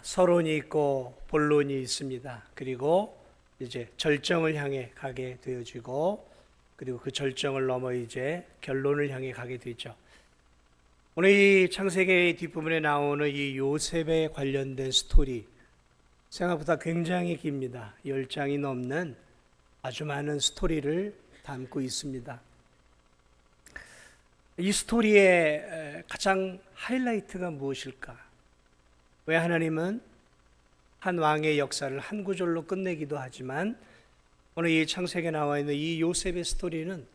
서론이 있고 본론이 있습니다. 그리고 이제 절정을 향해 가게 되어지고, 그리고 그 절정을 넘어 이제 결론을 향해 가게 되죠. 오늘 이 창세기 뒷부분에 나오는 이 요셉에 관련된 스토리, 생각보다 굉장히 깁니다. 10장이 넘는 아주 많은 스토리를 담고 있습니다. 이 스토리의 가장 하이라이트가 무엇일까? 왜 하나님은 한 왕의 역사를 한 구절로 끝내기도 하지만 오늘 이 창세기에 나와 있는 이 요셉의 스토리는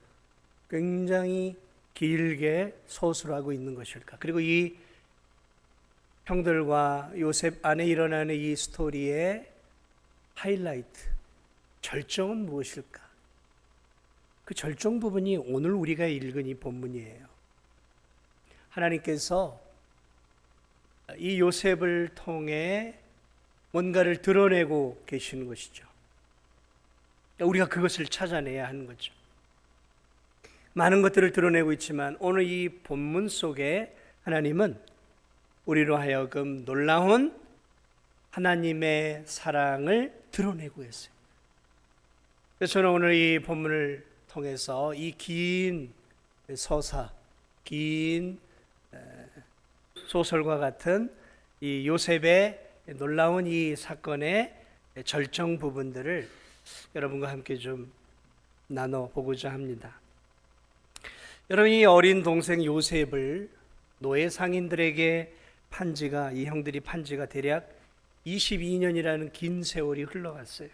굉장히 길게 서술하고 있는 것일까? 그리고 이 형들과 요셉 안에 일어나는 이 스토리의 하이라이트, 절정은 무엇일까? 그 절정 부분이 오늘 우리가 읽은 이 본문이에요. 하나님께서 이 요셉을 통해 뭔가를 드러내고 계시는 것이죠. 우리가 그것을 찾아내야 하는 거죠. 많은 것들을 드러내고 있지만 오늘 이 본문 속에 하나님은 우리로 하여금 놀라운 하나님의 사랑을 드러내고 있어요. 그래서 저는 오늘 이 본문을 통해서 이 긴 서사, 긴 소설과 같은 이 요셉의 놀라운 이 사건의 절정 부분들을 여러분과 함께 좀 나눠보고자 합니다. 여러분, 이 어린 동생 요셉을 노예 상인들에게 이 형들이 판지가 대략 22년이라는 긴 세월이 흘러갔어요.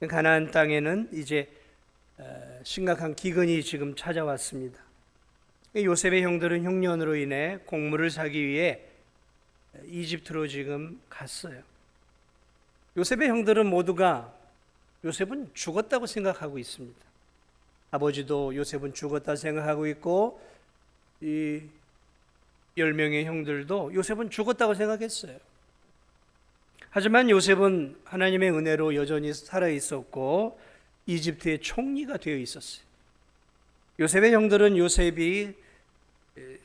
가나안 땅에는 이제 심각한 기근이 지금 찾아왔습니다. 요셉의 형들은 흉년으로 인해 곡물을 사기 위해 이집트로 지금 갔어요. 요셉의 형들은 모두가 요셉은 죽었다고 생각하고 있습니다. 아버지도 요셉은 죽었다 생각하고 있고, 이 10명의 형들도 요셉은 죽었다고 생각했어요. 하지만 요셉은 하나님의 은혜로 여전히 살아 있었고 이집트의 총리가 되어 있었어요. 요셉의 형들은 요셉이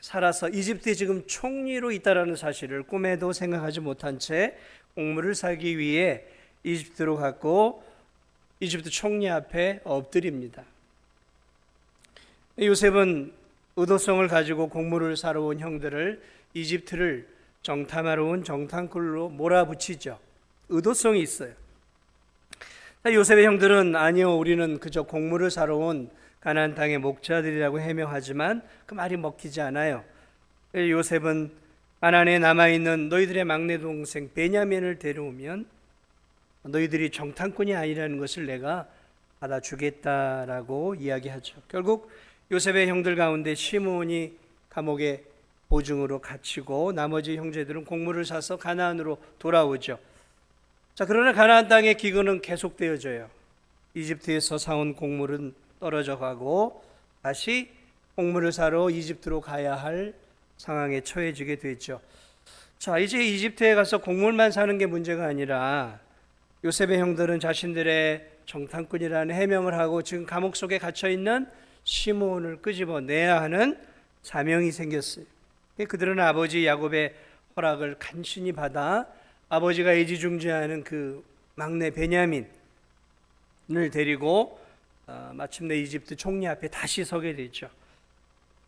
살아서 이집트에 지금 총리로 있다라는 사실을 꿈에도 생각하지 못한 채 곡물을 사기 위해 이집트로 갔고 이집트 총리 앞에 엎드립니다. 요셉은 의도성을 가지고 곡물을 사러 온 형들을 이집트를 정탐하러 온 정탐꾼으로 몰아붙이죠. 의도성이 있어요. 요셉의 형들은 아니요, 우리는 그저 곡물을 사러 온 가나안 땅의 목자들이라고 해명하지만 그 말이 먹히지 않아요. 요셉은 가나안에 남아있는 너희들의 막내 동생 베냐민을 데려오면 너희들이 정탐꾼이 아니라는 것을 내가 받아주겠다라고 이야기하죠. 결국 요셉의 형들 가운데 시므온이 감옥에 보증으로 갇히고 나머지 형제들은 곡물을 사서 가나안으로 돌아오죠. 자, 그러나 가나안 땅의 기근은 계속되어져요. 이집트에서 사온 곡물은 떨어져 가고 다시 곡물을 사러 이집트로 가야 할 상황에 처해지게 되죠. 자, 이제 이집트에 가서 곡물만 사는 게 문제가 아니라 요셉의 형들은 자신들의 정탐꾼이라는 해명을 하고 지금 감옥 속에 갇혀 있는 시므온을 끄집어내야 하는 사명이 생겼어요. 그들은 아버지 야곱의 허락을 간신히 받아 아버지가 애지중지하는 그 막내 베냐민을 데리고 마침내 이집트 총리 앞에 다시 서게 되죠.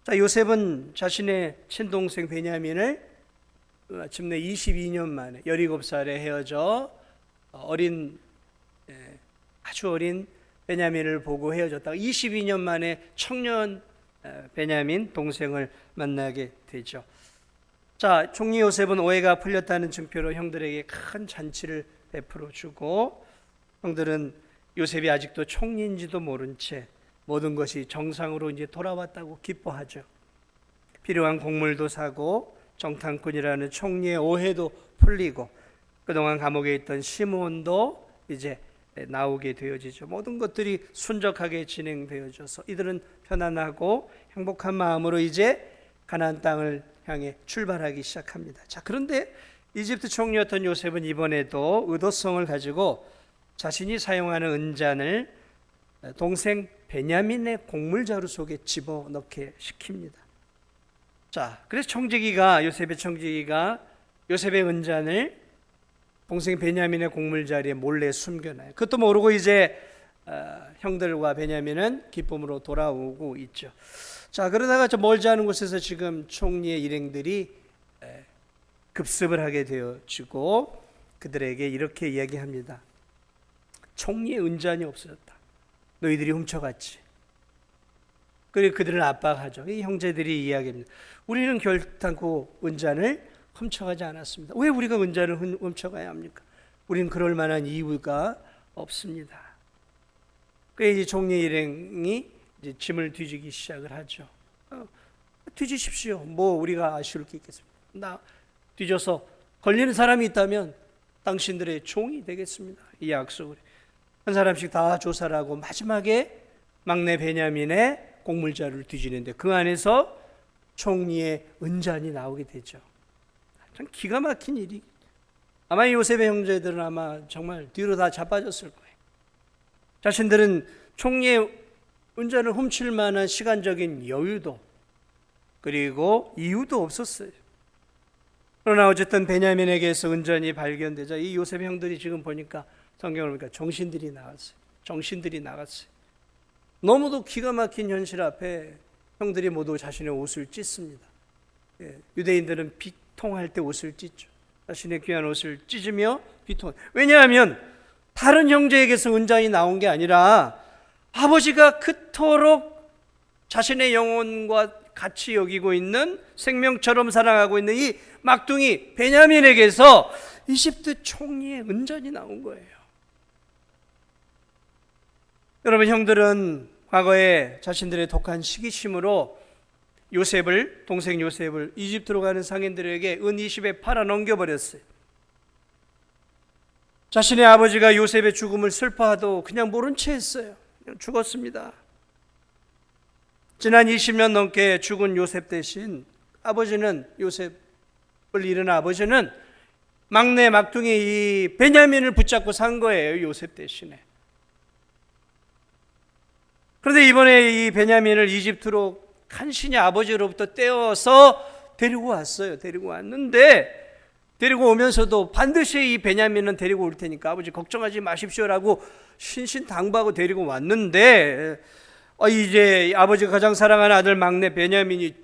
자, 요셉은 자신의 친동생 베냐민을 마침내 22년 만에 17살에 헤어져 아주 어린 베냐민을 보고 헤어졌다가 22년 만에 청년 베냐민 동생을 만나게 되죠. 자, 총리 요셉은 오해가 풀렸다는 증표로 형들에게 큰 잔치를 베풀어 주고 형들은 요셉이 아직도 총리인지도 모른 채 모든 것이 정상으로 이제 돌아왔다고 기뻐하죠. 필요한 곡물도 사고 정탐꾼이라는 총리의 오해도 풀리고 그동안 감옥에 있던 시므온도 이제 나오게 되어지죠. 모든 것들이 순적하게 진행되어져서 이들은 편안하고 행복한 마음으로 이제 가나안 땅을 향해 출발하기 시작합니다. 자, 그런데 이집트 총리였던 요셉은 이번에도 의도성을 가지고 자신이 사용하는 은잔을 동생 베냐민의 곡물자루 속에 집어넣게 시킵니다. 자, 그래서 요셉의 청지기가 요셉의 은잔을 동생 베냐민의 곡물 자리에 몰래 숨겨놔요. 그것도 모르고 이제 형들과 베냐민은 기쁨으로 돌아오고 있죠. 자, 그러다가 저 멀지 않은 곳에서 지금 총리의 일행들이 급습을 하게 되어지고 그들에게 이렇게 이야기합니다. 총리의 은잔이 없어졌다. 너희들이 훔쳐갔지. 그리고 그들을 압박하죠. 이 형제들이 이야기합니다. 우리는 결단코 은잔을 훔쳐가지 않았습니다. 왜 우리가 은잔을 훔쳐가야 합니까? 우리는 그럴 만한 이유가 없습니다. 그래서 이제 총리 일행이 이제 짐을 뒤지기 시작을 하죠. 뒤지십시오. 뭐 우리가 아쉬울 게 있겠습니까? 나 뒤져서 걸리는 사람이 있다면 당신들의 종이 되겠습니다. 이 약속을 한 사람씩 다 조사를 하고 마지막에 막내 베냐민의 곡물자루를 뒤지는데 그 안에서 총리의 은잔이 나오게 되죠. 참 기가 막힌 일이. 아마 요셉의 형제들은 아마 정말 뒤로 다 자빠졌을 거예요. 자신들은 총리의 은잔을 훔칠 만한 시간적인 여유도 그리고 이유도 없었어요. 그러나 어쨌든 베냐민에게서 은잔이 발견되자 이 요셉의 형들이 지금 보니까 성경을 보니까 정신들이 나갔어요. 너무도 기가 막힌 현실 앞에 형들이 모두 자신의 옷을 찢습니다. 유대인들은 비통할 때 옷을 찢죠. 자신의 귀한 옷을 찢으며 비통. 왜냐하면 다른 형제에게서 은잔이 나온 게 아니라 아버지가 그토록 자신의 영혼과 같이 여기고 있는 생명처럼 사랑하고 있는 이 막둥이 베냐민에게서 이집트 총리의 은잔이 나온 거예요. 여러분, 형들은 과거에 자신들의 독한 시기심으로 동생 요셉을 이집트로 가는 상인들에게 은 20에 팔아 넘겨버렸어요. 자신의 아버지가 요셉의 죽음을 슬퍼하도 그냥 모른 채 했어요. 그냥 죽었습니다. 지난 20년 넘게 죽은 요셉 대신 요셉을 잃은 아버지는 막내 막둥이 이 베냐민을 붙잡고 산 거예요. 요셉 대신에. 그런데 이번에 이 베냐민을 이집트로 간신히 아버지로부터 떼어서 데리고 왔어요. 데리고 왔는데 데리고 오면서도 반드시 이 베냐민은 데리고 올 테니까 아버지 걱정하지 마십시오라고 신신당부하고 데리고 왔는데 이제 아버지가 가장 사랑하는 아들 막내 베냐민이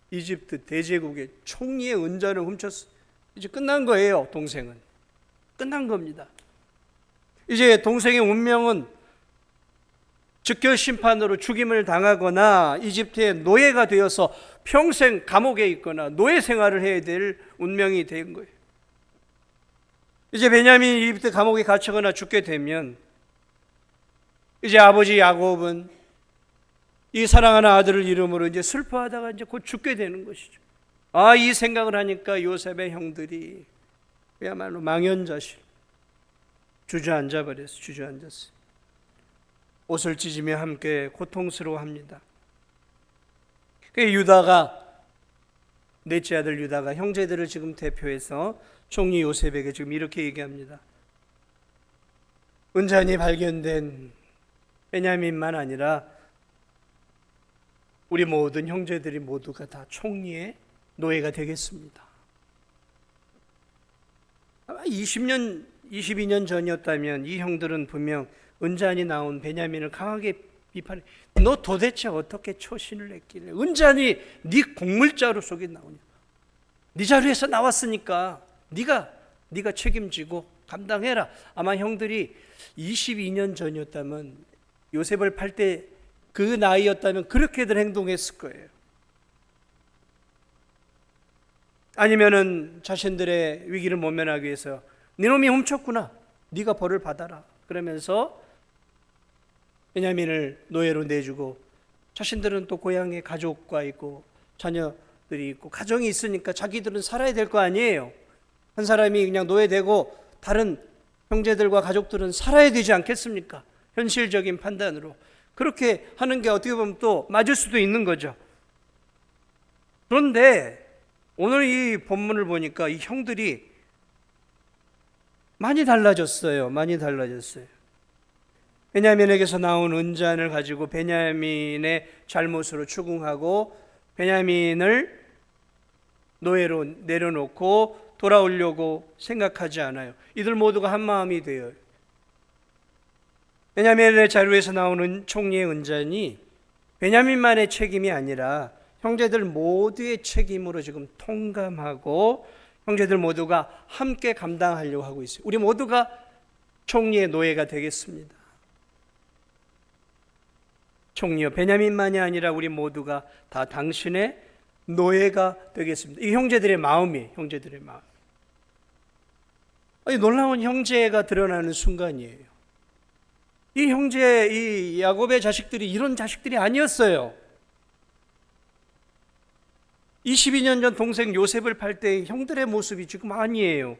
이집트 대제국의 총리의 은잔을 훔쳤어. 이제 끝난 거예요. 동생은 끝난 겁니다. 이제 동생의 운명은 즉결 심판으로 죽임을 당하거나 이집트의 노예가 되어서 평생 감옥에 있거나 노예 생활을 해야 될 운명이 된 거예요. 이제 베냐민이 이집트 감옥에 갇히거나 죽게 되면 이제 아버지 야곱은 이 사랑하는 아들을 이름으로 이제 슬퍼하다가 이제 곧 죽게 되는 것이죠. 이 생각을 하니까 요셉의 형들이 그야말로 망연자실 주저앉아 버렸어요. 옷을 찢으며 함께 고통스러워합니다. 유다가 넷째 아들 유다가 형제들을 지금 대표해서 총리 요셉에게 지금 이렇게 얘기합니다. 은잔이 발견된 베냐민만 아니라 우리 모든 형제들이 모두가 다 총리의 노예가 되겠습니다. 아마 22년 전이었다면 이 형들은 분명 은잔이 나온 베냐민을 강하게 비판해. 너 도대체 어떻게 초신을 했길래 은잔이 네 곡물자루 속에 나오냐? 네 자루에서 나왔으니까 네가 책임지고 감당해라. 아마 형들이 22년 전이었다면 요셉을 팔 때 그 나이였다면 그렇게들 행동했을 거예요. 아니면은 자신들의 위기를 모면하기 위해서 네 놈이 훔쳤구나. 네가 벌을 받아라. 그러면서 베냐민을 노예로 내주고 자신들은 또 고향에 가족과 있고 자녀들이 있고 가정이 있으니까 자기들은 살아야 될 거 아니에요. 한 사람이 그냥 노예되고 다른 형제들과 가족들은 살아야 되지 않겠습니까? 현실적인 판단으로 그렇게 하는 게 어떻게 보면 또 맞을 수도 있는 거죠. 그런데 오늘 이 본문을 보니까 이 형들이 많이 달라졌어요. 베냐민에게서 나온 은잔을 가지고 베냐민의 잘못으로 추궁하고 베냐민을 노예로 내려놓고 돌아오려고 생각하지 않아요. 이들 모두가 한 마음이 되어요. 베냐민의 자루에서 나오는 총리의 은잔이 베냐민만의 책임이 아니라 형제들 모두의 책임으로 지금 통감하고 형제들 모두가 함께 감당하려고 하고 있어요. 우리 모두가 총리의 노예가 되겠습니다. 총리여, 베냐민만이 아니라 우리 모두가 다 당신의 노예가 되겠습니다. 이 형제들의 마음이에요. 형제들의 마음. 놀라운 형제가 드러나는 순간이에요. 이 형제, 이 야곱의 자식들이 이런 자식들이 아니었어요. 22년 전 동생 요셉을 팔 때 형들의 모습이 지금 아니에요.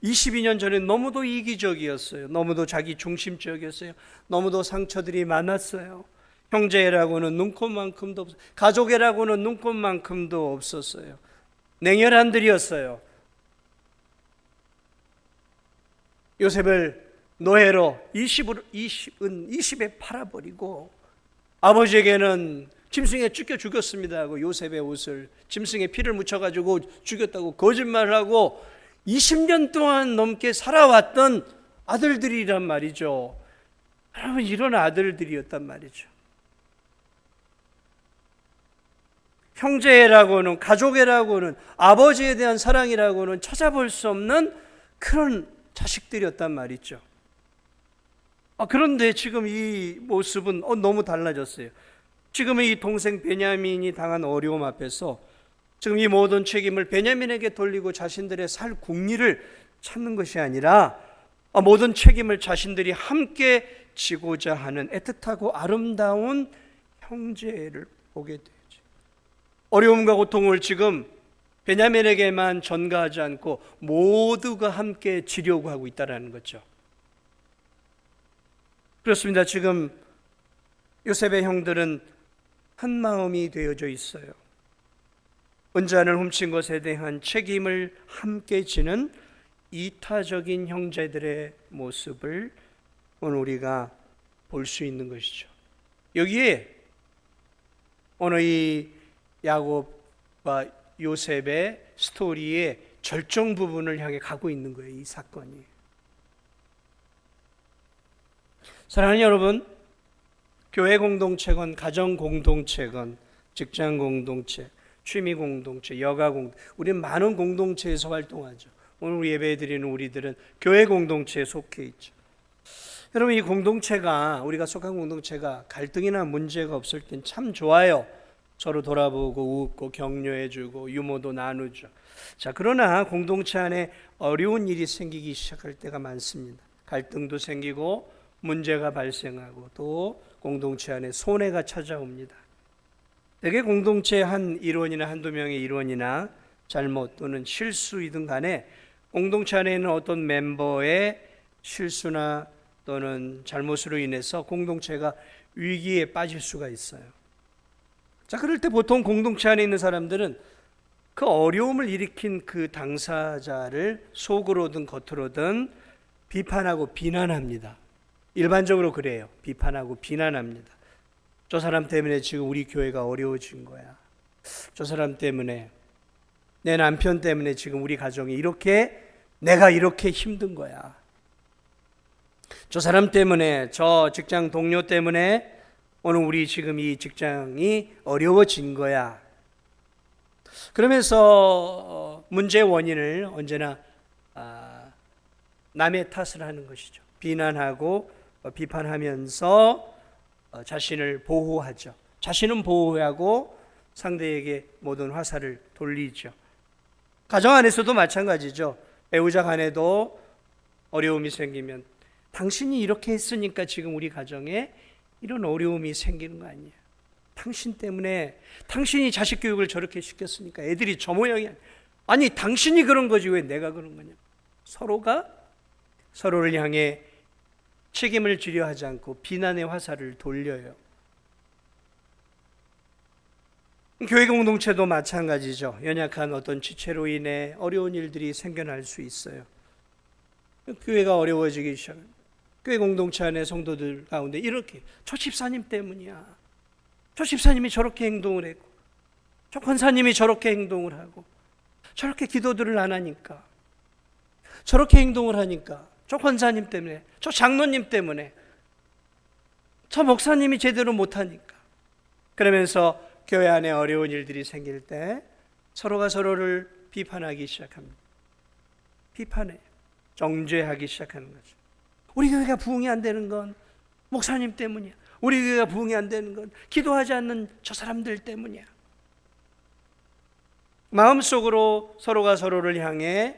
22년 전에 너무도 이기적이었어요. 너무도 자기 중심적이었어요. 너무도 상처들이 많았어요. 형제라고는 눈꼽만큼도 없었어요. 가족이라고는 눈꼽만큼도 없었어요. 냉혈한들이었어요. 요셉을 노예로 20에 팔아버리고 아버지에게는 짐승에 쫓겨 죽였습니다 하고 요셉의 옷을 짐승에 피를 묻혀가지고 죽였다고 거짓말을 하고 20년 동안 넘게 살아왔던 아들들이란 말이죠. 여러분, 이런 아들들이었단 말이죠. 형제라고는, 가족이라고는, 아버지에 대한 사랑이라고는 찾아볼 수 없는 그런 자식들이었단 말이죠. 그런데 지금 이 모습은 너무 달라졌어요. 지금 이 동생 베냐민이 당한 어려움 앞에서 지금 이 모든 책임을 베냐민에게 돌리고 자신들의 살 궁리를 찾는 것이 아니라 모든 책임을 자신들이 함께 지고자 하는 애틋하고 아름다운 형제를 보게 되죠. 어려움과 고통을 지금 베냐민에게만 전가하지 않고 모두가 함께 지려고 하고 있다는 거죠. 그렇습니다. 지금 요셉의 형들은 한 마음이 되어져 있어요. 은잔을 훔친 것에 대한 책임을 함께 지는 이타적인 형제들의 모습을 오늘 우리가 볼 수 있는 것이죠. 여기에 오늘 이 야곱과 요셉의 스토리의 절정 부분을 향해 가고 있는 거예요. 이 사건이. 사랑하는 여러분, 교회 공동체건 가정 공동체건 직장 공동체, 취미 공동체, 여가 공동체, 우리는 많은 공동체에서 활동하죠. 오늘 예배 드리는 우리들은 교회 공동체에 속해 있죠. 여러분, 이 공동체가, 우리가 속한 공동체가 갈등이나 문제가 없을 땐 참 좋아요. 서로 돌아보고 웃고 격려해주고 유머도 나누죠. 자, 그러나 공동체 안에 어려운 일이 생기기 시작할 때가 많습니다. 갈등도 생기고 문제가 발생하고 또 공동체 안에 손해가 찾아옵니다. 대개 공동체의 한 일원이나 한두 명의 일원이나 잘못 또는 실수이든 간에 공동체 안에 있는 어떤 멤버의 실수나 또는 잘못으로 인해서 공동체가 위기에 빠질 수가 있어요. 자, 그럴 때 보통 공동체 안에 있는 사람들은 그 어려움을 일으킨 그 당사자를 속으로든 겉으로든 비판하고 비난합니다. 일반적으로 그래요. 비판하고 비난합니다. 저 사람 때문에 지금 우리 교회가 어려워진 거야. 저 사람 때문에, 내 남편 때문에 지금 우리 가정이 이렇게, 내가 이렇게 힘든 거야. 저 사람 때문에, 저 직장 동료 때문에 오늘 우리 지금 이 직장이 어려워진 거야. 그러면서 문제의 원인을 언제나 남의 탓을 하는 것이죠. 비난하고 비판하면서 자신을 보호하죠. 자신은 보호하고 상대에게 모든 화살을 돌리죠. 가정 안에서도 마찬가지죠. 배우자 간에도 어려움이 생기면 당신이 이렇게 했으니까 지금 우리 가정에 이런 어려움이 생기는 거 아니에요. 당신 때문에, 당신이 자식 교육을 저렇게 시켰으니까 애들이 저 모양이야. 아니, 당신이 그런 거지 왜 내가 그런 거냐. 서로가 서로를 향해 책임을 지려 하지 않고 비난의 화살을 돌려요. 교회 공동체도 마찬가지죠. 연약한 어떤 지체로 인해 어려운 일들이 생겨날 수 있어요. 교회가 어려워지기 시작합니다. 교회 공동체 안에 성도들 가운데 이렇게, 저 집사님 때문이야. 저 집사님이 저렇게 행동을 했고, 저 권사님이 저렇게 행동을 하고, 저렇게 기도들을 안 하니까, 저렇게 행동을 하니까, 저 권사님 때문에, 저 장로님 때문에, 저 목사님이 제대로 못하니까. 그러면서 교회 안에 어려운 일들이 생길 때 서로가 서로를 비판하기 시작합니다. 비판해, 정죄하기 시작하는 거죠. 우리 교회가 부흥이 안 되는 건 목사님 때문이야. 우리 교회가 부흥이 안 되는 건 기도하지 않는 저 사람들 때문이야. 마음속으로 서로가 서로를 향해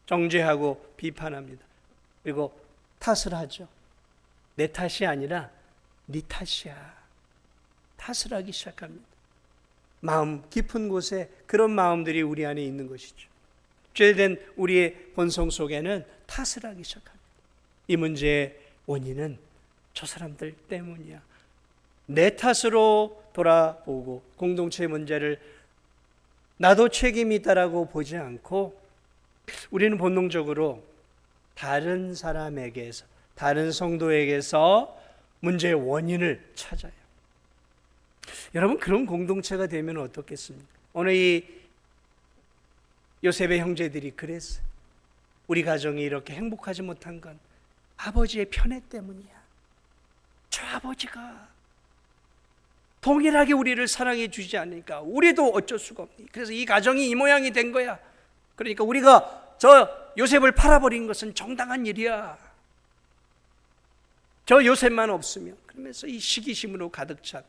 정죄하고 비판합니다. 그리고 탓을 하죠. 내 탓이 아니라 네 탓이야. 탓을 하기 시작합니다. 마음 깊은 곳에 그런 마음들이 우리 안에 있는 것이죠. 죄된 우리의 본성 속에는 탓을 하기 시작합니다. 이 문제의 원인은 저 사람들 때문이야. 내 탓으로 돌아보고 공동체의 문제를 나도 책임이 있다라고 보지 않고 우리는 본능적으로 다른 사람에게서, 다른 성도에게서 문제의 원인을 찾아요. 여러분, 그런 공동체가 되면 어떻겠습니까? 오늘 이 요셉의 형제들이 그랬어요. 우리 가정이 이렇게 행복하지 못한 건 아버지의 편애 때문이야. 저 아버지가 동일하게 우리를 사랑해 주지 않으니까 우리도 어쩔 수가 없니. 그래서 이 가정이 이 모양이 된 거야. 그러니까 우리가 저 요셉을 팔아버린 것은 정당한 일이야. 저 요셉만 없으면. 그러면서 이 시기심으로 가득 찼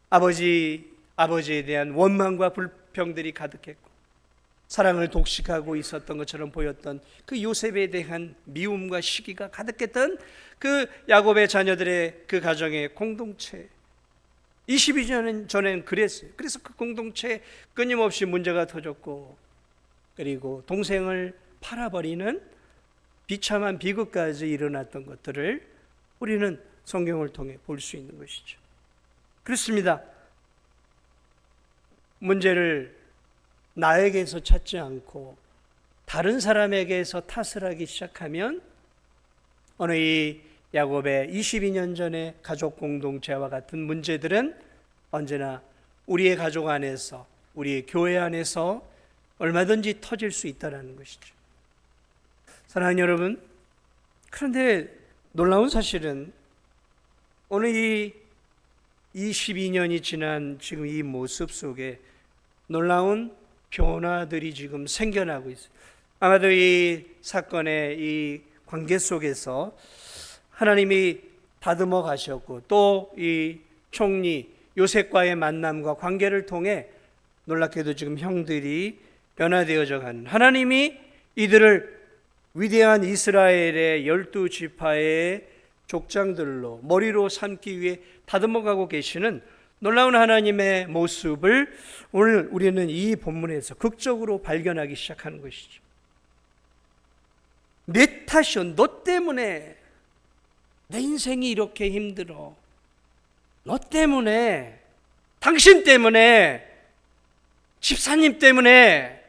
아버지에 대한 원망과 불평들이 가득했고 사랑을 독식하고 있었던 것처럼 보였던 그 요셉에 대한 미움과 시기가 가득했던 그 야곱의 자녀들의 그 가정의 공동체, 22년 전엔 그랬어요. 그래서 그 공동체에 끊임없이 문제가 터졌고, 그리고 동생을 팔아버리는 비참한 비극까지 일어났던 것들을 우리는 성경을 통해 볼 수 있는 것이죠. 그렇습니다. 문제를 나에게서 찾지 않고 다른 사람에게서 탓을 하기 시작하면 오늘 이 야곱의 22년 전의 가족 공동체와 같은 문제들은 언제나 우리의 가족 안에서, 우리의 교회 안에서 얼마든지 터질 수 있다는 것이죠. 사랑하는 여러분, 그런데 놀라운 사실은 오늘 이 22년이 지난 지금 이 모습 속에 놀라운 변화들이 지금 생겨나고 있어요. 아마도 이 사건의 이 관계 속에서 하나님이 다듬어 가셨고 또 이 총리 요셉과의 만남과 관계를 통해 놀랍게도 지금 형들이 변화되어져 가는, 하나님이 이들을 위대한 이스라엘의 12지파의 족장들로 머리로 삼기 위해 다듬어 가고 계시는 놀라운 하나님의 모습을 오늘 우리는 이 본문에서 극적으로 발견하기 시작하는 것이죠. 내 탓이요, 너 때문에 내 인생이 이렇게 힘들어. 너 때문에, 당신 때문에, 집사님 때문에,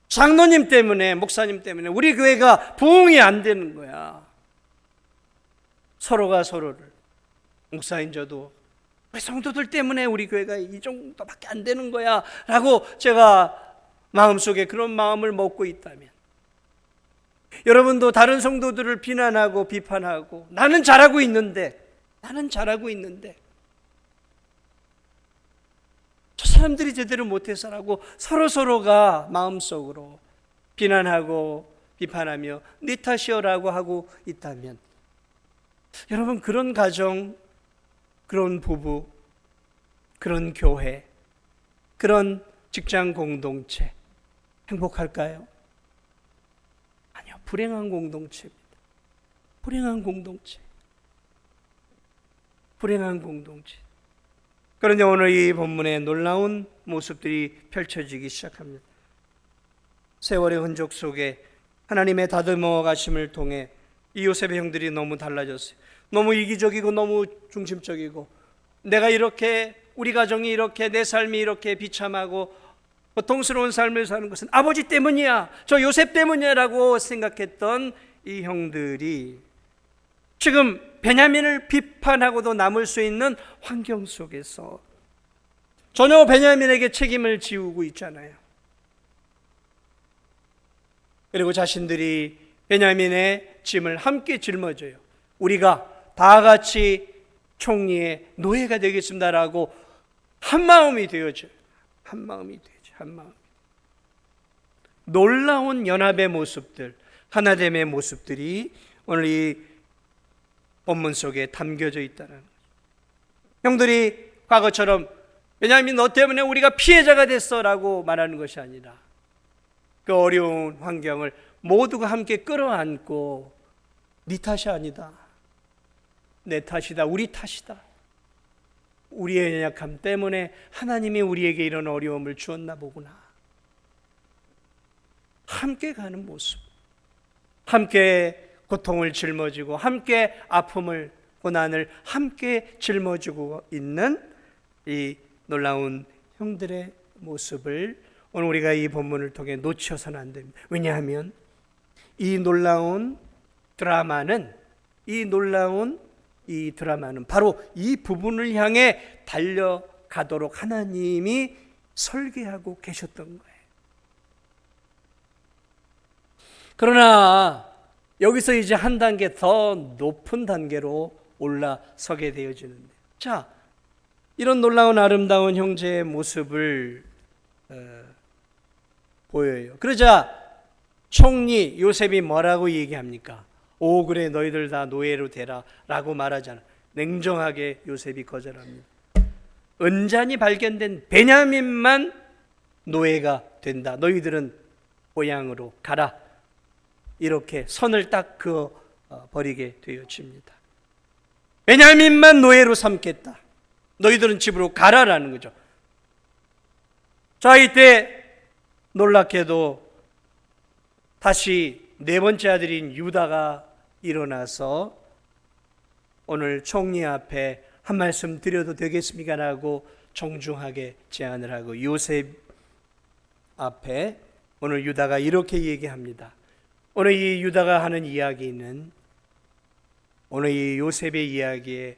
장로님 때문에, 목사님 때문에 우리 교회가 부흥이 안 되는 거야. 서로가 서로를, 목사인 저도 왜 성도들 때문에 우리 교회가 이 정도밖에 안 되는 거야 라고 제가 마음속에 그런 마음을 먹고 있다면, 여러분도 다른 성도들을 비난하고 비판하고 나는 잘하고 있는데 저 사람들이 제대로 못해서라고 서로가 마음속으로 비난하고 비판하며 네 탓이여라고 하고 있다면, 여러분, 그런 가정, 그런 부부, 그런 교회, 그런 직장 공동체 행복할까요? 아니요, 불행한 공동체입니다. 불행한 공동체. 그런데 오늘 이 본문에 놀라운 모습들이 펼쳐지기 시작합니다. 세월의 흔적 속에 하나님의 다듬어 가심을 통해 이 요셉의 형들이 너무 달라졌어요. 너무 이기적이고 너무 중심적이고, 내가 이렇게, 우리 가정이 이렇게, 내 삶이 이렇게 비참하고 고통스러운 삶을 사는 것은 아버지 때문이야, 저 요셉 때문이야 라고 생각했던 이 형들이 지금 베냐민을 비판하고도 남을 수 있는 환경 속에서 전혀 베냐민에게 책임을 지우고 있잖아요. 그리고 자신들이 베냐민의 짐을 함께 짊어져요. 우리가 다 같이 총리의 노예가 되겠습니다라고 한마음이 되어져요. 한마음이 되죠. 한마음. 놀라운 연합의 모습들, 하나됨의 모습들이 오늘 이 본문 속에 담겨져 있다는 거죠. 형들이 과거처럼 베냐민 너 때문에 우리가 피해자가 됐어라고 말하는 것이 아니라 그 어려운 환경을 모두가 함께 끌어안고 네 탓이 아니다, 내 탓이다, 우리 탓이다, 우리의 연약함 때문에 하나님이 우리에게 이런 어려움을 주었나 보구나. 함께 가는 모습, 함께 고통을 짊어지고 함께 아픔을, 고난을 함께 짊어지고 있는 이 놀라운 형들의 모습을 오늘 우리가 이 본문을 통해 놓쳐서는 안 됩니다. 왜냐하면 이 놀라운 드라마는 바로 이 부분을 향해 달려가도록 하나님이 설계하고 계셨던 거예요. 그러나 여기서 이제 한 단계 더 높은 단계로 올라서게 되어지는데, 자, 이런 놀라운 아름다운 형제의 모습을 보여요. 그러자 총리 요셉이 뭐라고 얘기합니까? 오, 그래, 너희들 다 노예로 되라 라고 말하잖아. 냉정하게 요셉이 거절합니다. 은잔이 발견된 베냐민만 노예가 된다. 너희들은 고향으로 가라. 이렇게 선을 딱 그어 버리게 되어집니다. 베냐민만 노예로 삼겠다. 너희들은 집으로 가라라는 거죠. 자, 이때 놀랍게도 다시 네 번째 아들인 유다가 일어나서 오늘 총리 앞에 한 말씀 드려도 되겠습니까? 라고 정중하게 제안을 하고 요셉 앞에 오늘 유다가 이렇게 얘기합니다. 오늘 이 유다가 하는 이야기는 오늘 이 요셉의 이야기의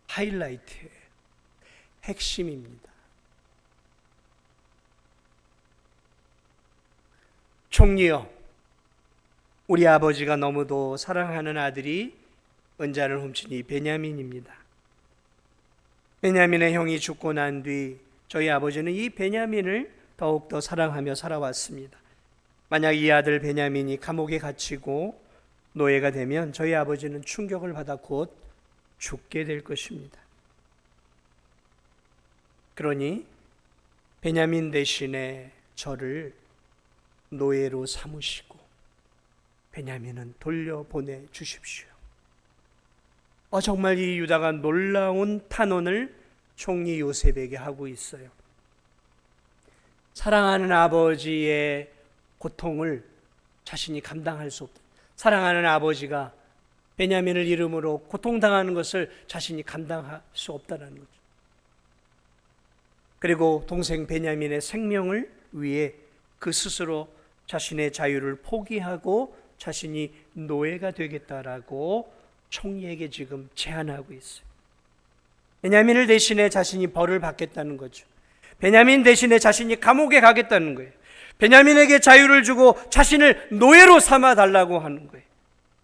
하이라이트예요. 핵심입니다. 총리여, 우리 아버지가 너무도 사랑하는 아들이 은잔을 훔친 이 베냐민입니다. 베냐민의 형이 죽고 난 뒤 저희 아버지는 이 베냐민을 더욱더 사랑하며 살아왔습니다. 만약 이 아들 베냐민이 감옥에 갇히고 노예가 되면 저희 아버지는 충격을 받아 곧 죽게 될 것입니다. 그러니 베냐민 대신에 저를 노예로 삼으시고 베냐민은 돌려보내 주십시오. 정말 이 유다가 놀라운 탄원을 총리 요셉에게 하고 있어요. 사랑하는 아버지의 고통을 자신이 감당할 수 없다. 사랑하는 아버지가 베냐민을 이름으로 고통당하는 것을 자신이 감당할 수 없다는 거죠. 그리고 동생 베냐민의 생명을 위해 그 스스로 자신의 자유를 포기하고 자신이 노예가 되겠다라고 총리에게 지금 제안하고 있어요. 베냐민을 대신해 자신이 벌을 받겠다는 거죠. 베냐민 대신에 자신이 감옥에 가겠다는 거예요. 베냐민에게 자유를 주고 자신을 노예로 삼아 달라고 하는 거예요.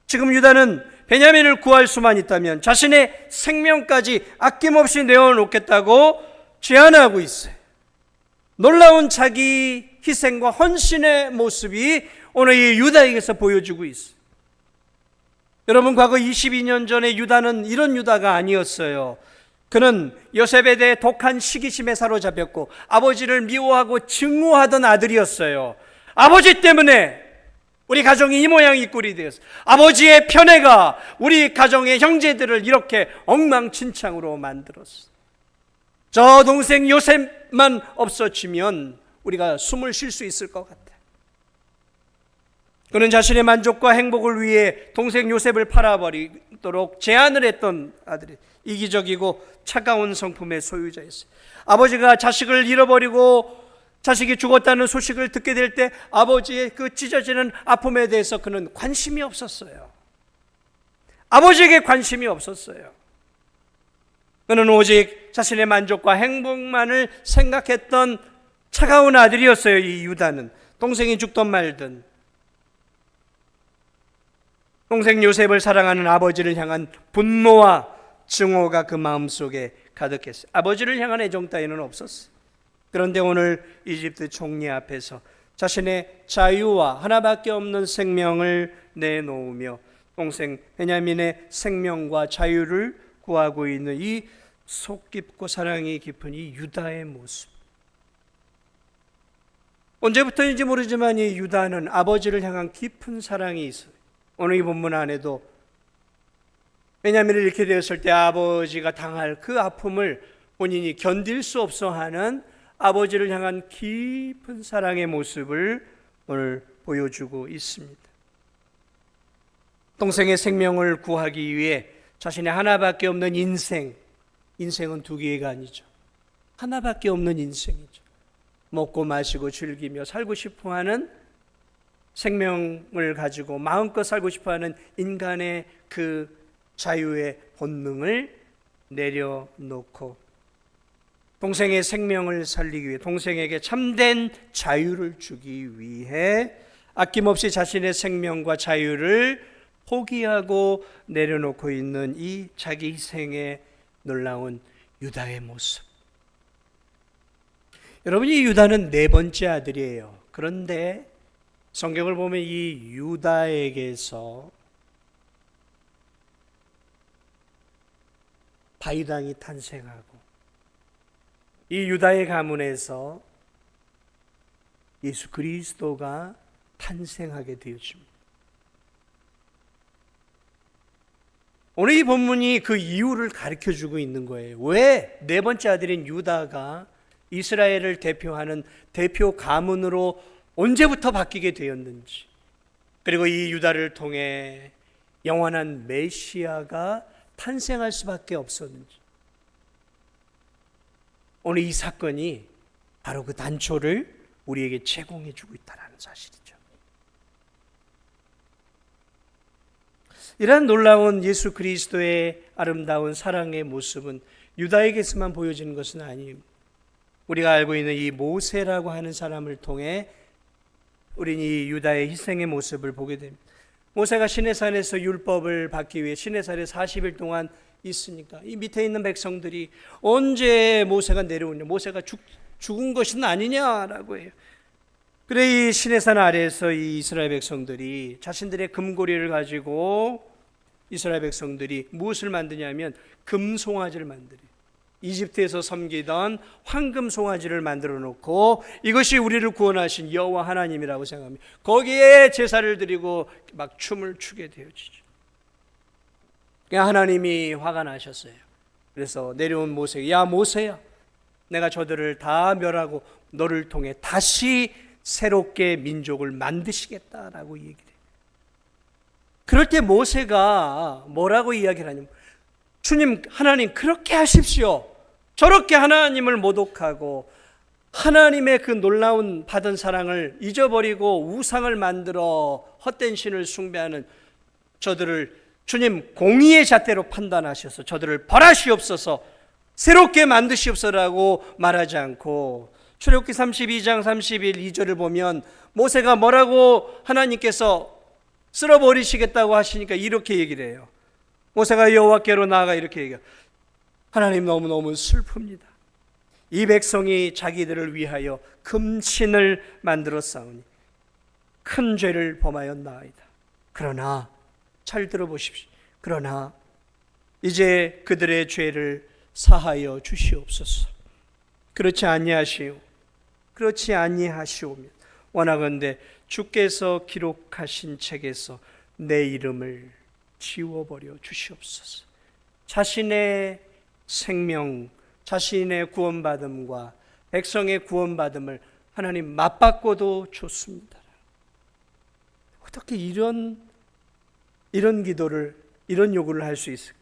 지금 유다는 베냐민을 구할 수만 있다면 자신의 생명까지 아낌없이 내어놓겠다고 제안하고 있어요. 놀라운 자기 희생과 헌신의 모습이 오늘 이 유다에게서 보여주고 있어요. 여러분, 과거 22년 전에 유다는 이런 유다가 아니었어요. 그는 요셉에 대해 독한 시기심에 사로잡혔고 아버지를 미워하고 증오하던 아들이었어요. 아버지 때문에 우리 가정이 이 모양 이 꼴이 되었어요. 아버지의 편애가 우리 가정의 형제들을 이렇게 엉망진창으로 만들었어요. 저 동생 요셉만 없어지면 우리가 숨을 쉴 수 있을 것 같아요. 그는 자신의 만족과 행복을 위해 동생 요셉을 팔아버리도록 제안을 했던 아들이 이기적이고 차가운 성품의 소유자였어요. 아버지가 자식을 잃어버리고 자식이 죽었다는 소식을 듣게 될 때 아버지의 그 찢어지는 아픔에 대해서 그는 관심이 없었어요. 아버지에게 관심이 없었어요. 그는 오직 자신의 만족과 행복만을 생각했던 차가운 아들이었어요. 이 유다는 동생이 죽던 말든 동생 요셉을 사랑하는 아버지를 향한 분노와 증오가 그 마음속에 가득했어요. 아버지를 향한 애정 따위는 없었어요. 그런데 오늘 이집트 총리 앞에서 자신의 자유와 하나밖에 없는 생명을 내놓으며 동생 베냐민의 생명과 자유를 구하고 있는 이 속 깊고 사랑이 깊은 이 유다의 모습. 언제부터인지 모르지만 이 유다는 아버지를 향한 깊은 사랑이 있어요. 오늘 이 본문 안에도 베냐민을 잃게 되었을 때 아버지가 당할 그 아픔을 본인이 견딜 수 없어 하는 아버지를 향한 깊은 사랑의 모습을 오늘 보여주고 있습니다. 동생의 생명을 구하기 위해 자신의 하나밖에 없는 인생은 두 개가 아니죠. 하나밖에 없는 인생이죠. 먹고 마시고 즐기며 살고 싶어하는 생명을 가지고 마음껏 살고 싶어하는 인간의 그 자유의 본능을 내려놓고 동생의 생명을 살리기 위해 동생에게 참된 자유를 주기 위해 아낌없이 자신의 생명과 자유를 포기하고 내려놓고 있는 이 자기 희생의 놀라운 유다의 모습. 여러분, 이 유다는 네 번째 아들이에요. 그런데 성경을 보면 이 유다에게서 다윗왕이 탄생하고 이 유다의 가문에서 예수 그리스도가 탄생하게 되어집니다. 오늘 이 본문이 그 이유를 가르쳐주고 있는 거예요. 왜 네 번째 아들인 유다가 이스라엘을 대표하는 대표 가문으로 언제부터 바뀌게 되었는지, 그리고 이 유다를 통해 영원한 메시아가 탄생할 수밖에 없었는지, 오늘 이 사건이 바로 그 단초를 우리에게 제공해 주고 있다는 사실이죠. 이러한 놀라운 예수 그리스도의 아름다운 사랑의 모습은 유다에게서만 보여지는 것은 아니에요. 우리가 알고 있는 이 모세라고 하는 사람을 통해 우리는 이 유다의 희생의 모습을 보게 됩니다. 모세가 시내산에서 율법을 받기 위해 시내산에 40일 동안 있으니까 이 밑에 있는 백성들이 언제 모세가 내려오냐, 모세가 죽은 것은 아니냐라고 해요. 그래 이 시내산 아래에서 이 이스라엘 백성들이 자신들의 금고리를 가지고 이스라엘 백성들이 무엇을 만드냐면 금송아지를 만들어요. 이집트에서 섬기던 황금 송아지를 만들어 놓고 이것이 우리를 구원하신 여호와 하나님이라고 생각합니다. 거기에 제사를 드리고 막 춤을 추게 되어지죠. 하나님이 화가 나셨어요. 그래서 내려온 모세에게, 야 모세야, 내가 저들을 다 멸하고 너를 통해 다시 새롭게 민족을 만드시겠다라고 얘기를 해요. 그럴 때 모세가 뭐라고 이야기를 하냐면, 주님 하나님 그렇게 하십시오. 저렇게 하나님을 모독하고 하나님의 그 놀라운 받은 사랑을 잊어버리고 우상을 만들어 헛된 신을 숭배하는 저들을 주님 공의의 잣대로 판단하셔서 저들을 벌하시옵소서, 새롭게 만드시옵소서라고 말하지 않고, 출애굽기 32장 31, 2절을 보면 모세가 뭐라고 하나님께서 쓸어버리시겠다고 하시니까 이렇게 얘기를 해요. 모세가 여호와께로 나아가 이렇게 얘기해요. 하나님 너무너무 슬픕니다. 이 백성이 자기들을 위하여 금신을 만들어 싸우니 큰 죄를 범하였나이다. 그러나 잘 들어보십시오. 그러나 이제 그들의 죄를 사하여 주시옵소서. 그렇지 아니하시오면 원하건대 주께서 기록하신 책에서 내 이름을 지워버려 주시옵소서. 자신의 생명, 자신의 구원받음과 백성의 구원받음을 하나님 맞바꿔도 좋습니다. 어떻게 이런 기도를, 이런 요구를 할 수 있을까?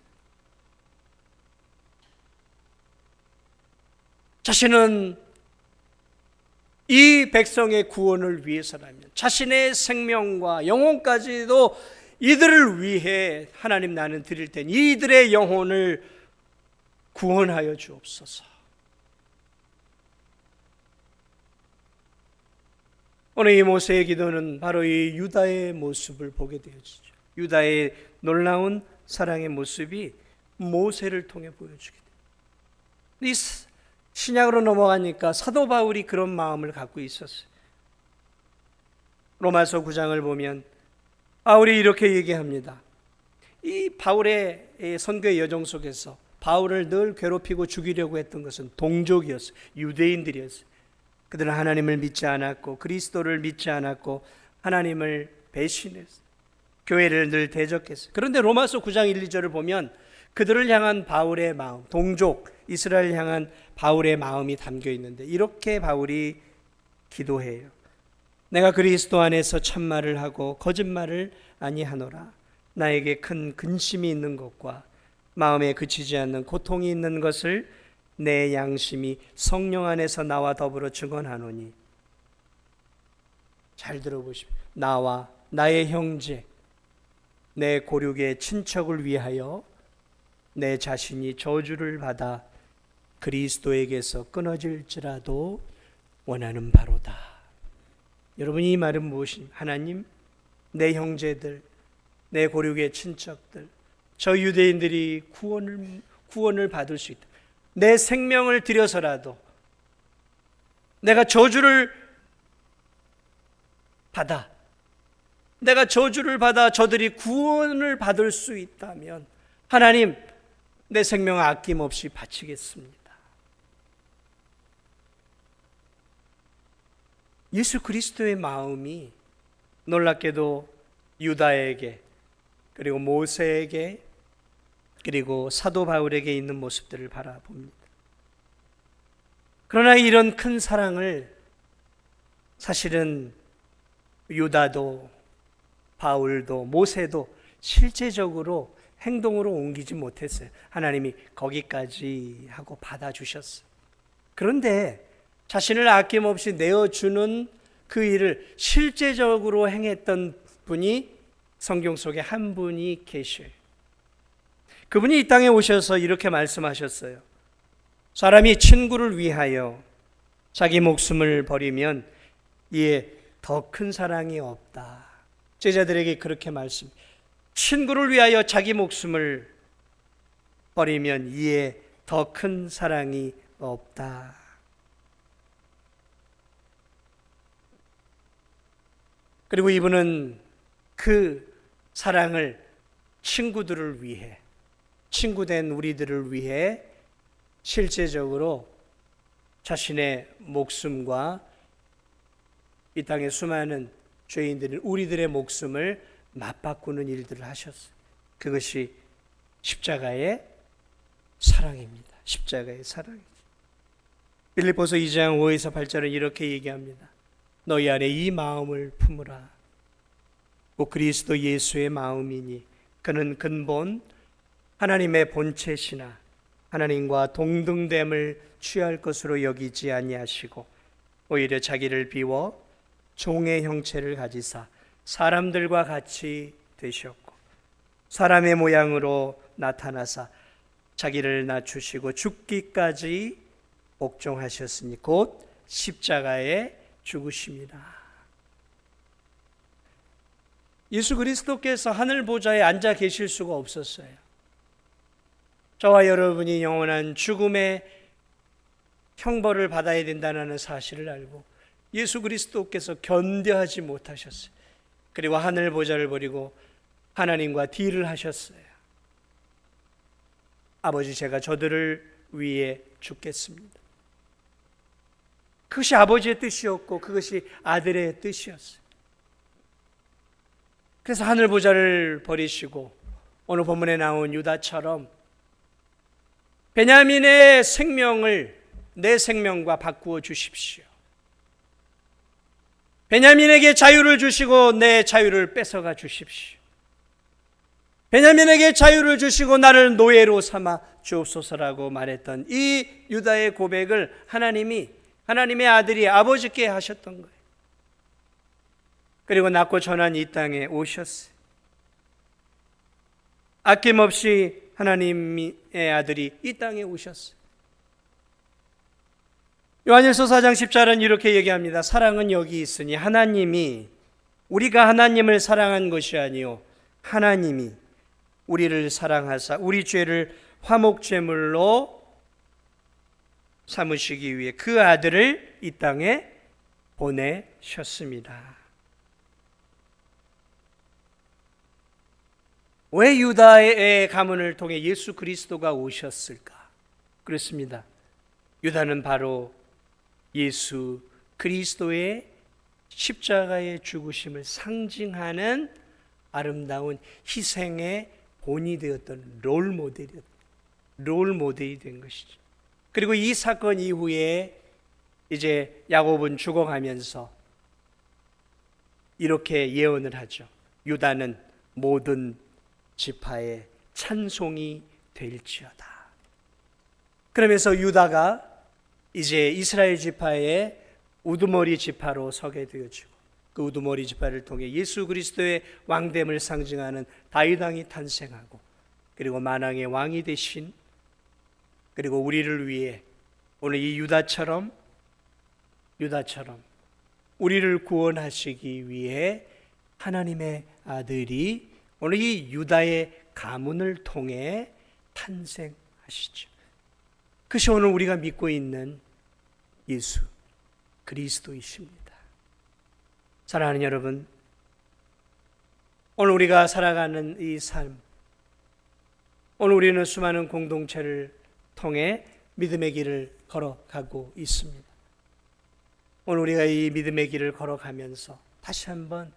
자신은 이 백성의 구원을 위해서라면 자신의 생명과 영혼까지도 이들을 위해 하나님 나는 드릴 테니 이들의 영혼을 구원하여 주옵소서. 오늘 이 모세의 기도는 바로 이 유다의 모습을 보게 되어지죠. 유다의 놀라운 사랑의 모습이 모세를 통해 보여주게 돼요. 이 신약으로 넘어가니까 사도 바울이 그런 마음을 갖고 있었어요. 로마서 9장을 보면 바울이 이렇게 얘기합니다. 이 바울의 선교의 여정 속에서 바울을 늘 괴롭히고 죽이려고 했던 것은 동족이었어요. 유대인들이었어요. 그들은 하나님을 믿지 않았고 그리스도를 믿지 않았고 하나님을 배신했어요. 교회를 늘 대적했어요. 그런데 로마서 9장 1, 2절을 보면 그들을 향한 바울의 마음, 동족 이스라엘 향한 바울의 마음이 담겨 있는데 이렇게 바울이 기도해요. 내가 그리스도 안에서 참말을 하고 거짓말을 아니하노라. 나에게 큰 근심이 있는 것과 마음에 그치지 않는 고통이 있는 것을 내 양심이 성령 안에서 나와 더불어 증언하노니. 잘 들어보십시오. 나와 나의 형제, 내 고륙의 친척을 위하여 내 자신이 저주를 받아 그리스도에게서 끊어질지라도 원하는 바로다. 여러분, 이 말은 무엇입니까? 하나님, 내 형제들, 내 고륙의 친척들, 저 유대인들이 구원을 받을 수 있다. 내 생명을 들여서라도 내가 저주를 받아 저들이 구원을 받을 수 있다면 하나님, 내 생명을 아낌없이 바치겠습니다. 예수 그리스도의 마음이 놀랍게도 유다에게 그리고 모세에게 그리고 사도 바울에게 있는 모습들을 바라봅니다. 그러나 이런 큰 사랑을 사실은 유다도 바울도 모세도 실제적으로 행동으로 옮기지 못했어요. 하나님이 거기까지 하고 받아주셨어요. 그런데 자신을 아낌없이 내어주는 그 일을 실제적으로 행했던 분이 성경 속에 한 분이 계셔요. 그분이 이 땅에 오셔서 이렇게 말씀하셨어요. 사람이 친구를 위하여 자기 목숨을 버리면 이에 더 큰 사랑이 없다. 제자들에게 그렇게 말씀. 친구를 위하여 자기 목숨을 버리면 이에 더 큰 사랑이 없다. 그리고 이분은 그 사랑을 친구들을 위해, 친구된 우리들을 위해 실제적으로 자신의 목숨과 이 땅의 수많은 죄인들인 우리들의 목숨을 맞바꾸는 일들을 하셨어요. 그것이 십자가의 사랑입니다. 십자가의 사랑이죠. 빌립보서 2장 5에서 8절은 이렇게 얘기합니다. 너희 안에 이 마음을 품으라. 곧 그리스도 예수의 마음이니 그는 근본 하나님의 본체시나 하나님과 동등됨을 취할 것으로 여기지 아니하시고 오히려 자기를 비워 종의 형체를 가지사 사람들과 같이 되셨고 사람의 모양으로 나타나사 자기를 낮추시고 죽기까지 복종하셨으니 곧 십자가에 죽으십니다. 예수 그리스도께서 하늘 보좌에 앉아 계실 수가 없었어요. 저와 여러분이 영원한 죽음의 형벌을 받아야 된다는 사실을 알고 예수 그리스도께서 견뎌하지 못하셨어요. 그리고 하늘 보좌를 버리고 하나님과 딜을 하셨어요. 아버지, 제가 저들을 위해 죽겠습니다. 그것이 아버지의 뜻이었고 그것이 아들의 뜻이었어요. 그래서 하늘 보좌를 버리시고 오늘 본문에 나온 유다처럼 베냐민의 생명을 내 생명과 바꾸어 주십시오. 베냐민에게 자유를 주시고 내 자유를 뺏어가 주십시오. 베냐민에게 자유를 주시고 나를 노예로 삼아 주옵소서라고 말했던 이 유다의 고백을 하나님의 아들이 아버지께 하셨던 거예요. 그리고 낳고 전한 이 땅에 오셨어요. 아낌없이 하나님의 아들이 이 땅에 오셨어요. 요한일서 4장 10절은 이렇게 얘기합니다. 사랑은 여기 있으니 하나님이 우리가 하나님을 사랑한 것이 아니요 하나님이 우리를 사랑하사 우리 죄를 화목제물로 삼으시기 위해 그 아들을 이 땅에 보내셨습니다. 왜 유다의 가문을 통해 예수 그리스도가 오셨을까? 그렇습니다. 유다는 바로 예수 그리스도의 십자가의 죽으심을 상징하는 아름다운 희생의 본이 되었던 롤모델이 된 것이죠. 그리고 이 사건 이후에 이제 야곱은 죽어가면서 이렇게 예언을 하죠. 유다는 모든 지파의 찬송이 될지어다. 그러면서 유다가 이제 이스라엘 지파의 우두머리 지파로 서게 되어지고 그 우두머리 지파를 통해 예수 그리스도의 왕됨을 상징하는 다윗 왕이 탄생하고 그리고 만왕의 왕이 되신 그리고 우리를 위해 오늘 이 유다처럼 우리를 구원하시기 위해 하나님의 아들이 오늘 이 유다의 가문을 통해 탄생하시죠. 그것이 오늘 우리가 믿고 있는 예수 그리스도이십니다. 사랑하는 여러분, 오늘 우리가 살아가는 이 삶, 오늘 우리는 수많은 공동체를 통해 믿음의 길을 걸어가고 있습니다. 오늘 우리가 이 믿음의 길을 걸어가면서 다시 한번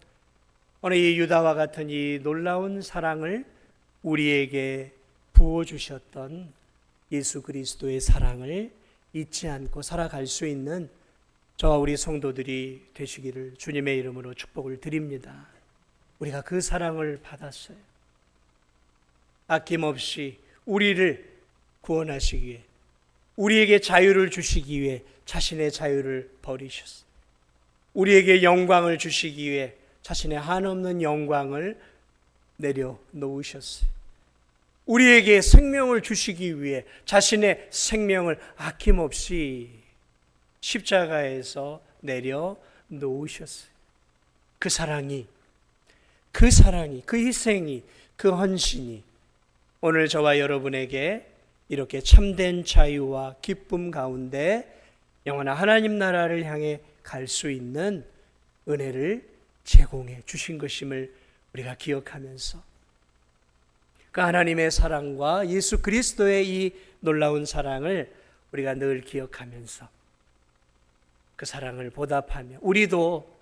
오늘 이 유다와 같은 이 놀라운 사랑을 우리에게 부어주셨던 예수 그리스도의 사랑을 잊지 않고 살아갈 수 있는 저와 우리 성도들이 되시기를 주님의 이름으로 축복을 드립니다. 우리가 그 사랑을 받았어요. 아낌없이 우리를 구원하시기 위해 우리에게 자유를 주시기 위해 자신의 자유를 버리셨어요. 우리에게 영광을 주시기 위해 자신의 한없는 영광을 내려놓으셨어요. 우리에게 생명을 주시기 위해 자신의 생명을 아낌없이 십자가에서 내려놓으셨어요. 그 사랑이, 그 희생이, 그 헌신이 오늘 저와 여러분에게 이렇게 참된 자유와 기쁨 가운데 영원한 하나님 나라를 향해 갈 수 있는 은혜를 제공해 주신 것임을 우리가 기억하면서 그 하나님의 사랑과 예수 그리스도의 이 놀라운 사랑을 우리가 늘 기억하면서 그 사랑을 보답하며 우리도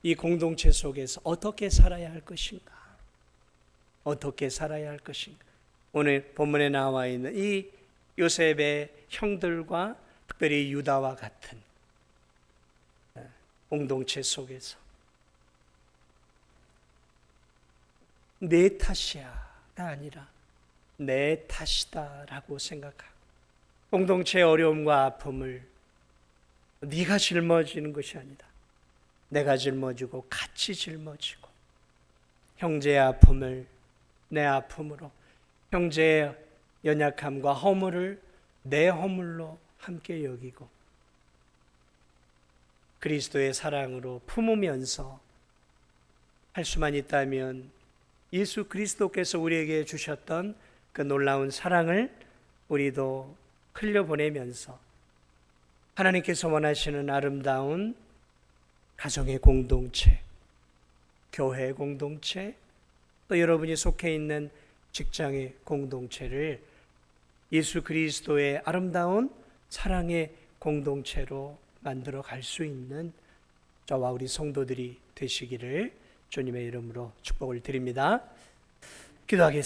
이 공동체 속에서 어떻게 살아야 할 것인가? 어떻게 살아야 할 것인가? 오늘 본문에 나와 있는 이 요셉의 형들과 특별히 유다와 같은 공동체 속에서 내 탓이야가 아니라 내 탓이다라고 생각하고 공동체의 어려움과 아픔을 네가 짊어지는 것이 아니다. 내가 짊어지고 같이 짊어지고 형제의 아픔을 내 아픔으로 형제의 연약함과 허물을 내 허물로 함께 여기고 그리스도의 사랑으로 품으면서 할 수만 있다면 예수 그리스도께서 우리에게 주셨던 그 놀라운 사랑을 우리도 흘려보내면서 하나님께서 원하시는 아름다운 가정의 공동체, 교회 공동체, 또 여러분이 속해 있는 직장의 공동체를 예수 그리스도의 아름다운 사랑의 공동체로 만들어 갈 수 있는 저와 우리 성도들이 되시기를 주님의 이름으로 축복을 드립니다. 기도하겠습니다.